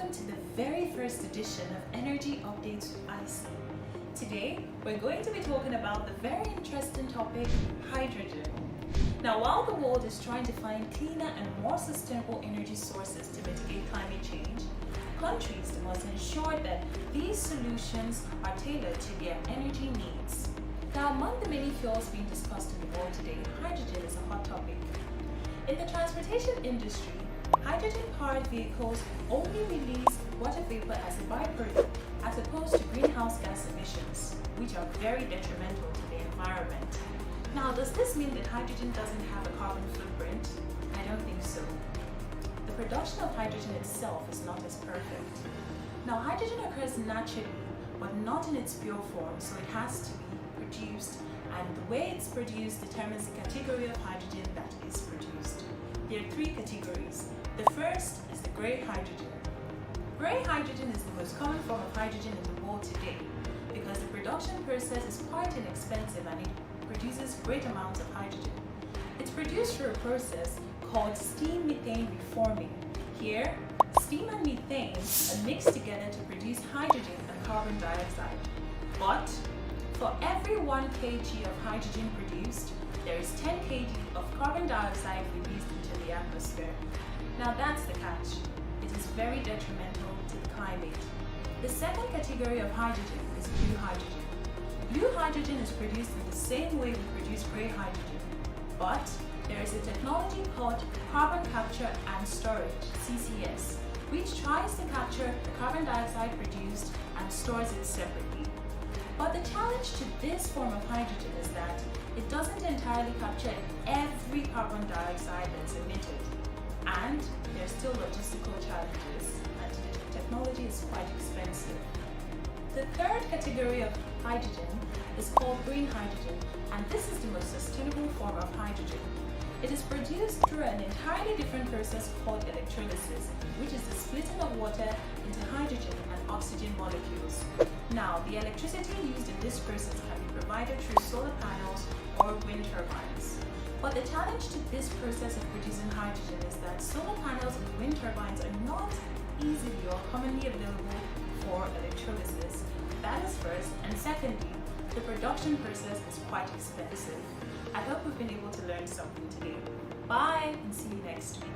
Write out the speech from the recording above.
welcome to the very first edition of Energy Updates with Aisi. Today, we're going to be talking about the very interesting topic, hydrogen. Now, while the world is trying to find cleaner and more sustainable energy sources to mitigate climate change, countries must ensure that these solutions are tailored to their energy needs. Now, among the many fuels being discussed in the world today, hydrogen is a hot topic. In the transportation industry, hydrogen-powered vehicles only release water vapor as a byproduct, as opposed to greenhouse gas emissions, which are very detrimental to the environment. Now, does this mean that hydrogen doesn't have a carbon footprint? I don't think so. The production of hydrogen itself is not as perfect. Now, hydrogen occurs naturally, but not in its pure form, so it has to be produced, and the way it's produced determines the category of hydrogen that is produced. There are three categories. The first is the grey hydrogen. Grey hydrogen is the most common form of hydrogen in the world today because the production process is quite inexpensive and it produces great amounts of hydrogen. It's produced through a process called steam methane reforming. Here, steam and methane are mixed together to produce hydrogen and carbon dioxide. But for every 1 kg of hydrogen produced, there is 10 kg of carbon dioxide released into the atmosphere. Now that's the catch. It is very detrimental to the climate. The second category of hydrogen is blue hydrogen. Blue hydrogen is produced in the same way we produce grey hydrogen, but there is a technology called carbon capture and storage, CCS, which tries to capture the carbon dioxide produced and stores it separately. But the challenge to this form of hydrogen is that it doesn't entirely capture every carbon dioxide that's emitted, and there are still logistical challenges, and the technology is quite expensive. The third category of hydrogen is called green hydrogen, and this is the most sustainable form of hydrogen. It is produced through an entirely different process called electrolysis, which is the splitting of water into hydrogen and oxygen molecules. Now, the electricity used in this process can be provided through solar panels or wind turbines. But the challenge to this process of producing hydrogen is that solar panels and wind turbines are not easily or commonly available for electrolysis. That is first, and secondly, the production process is quite expensive. I hope we've been able to learn something today. Bye, and see you next week.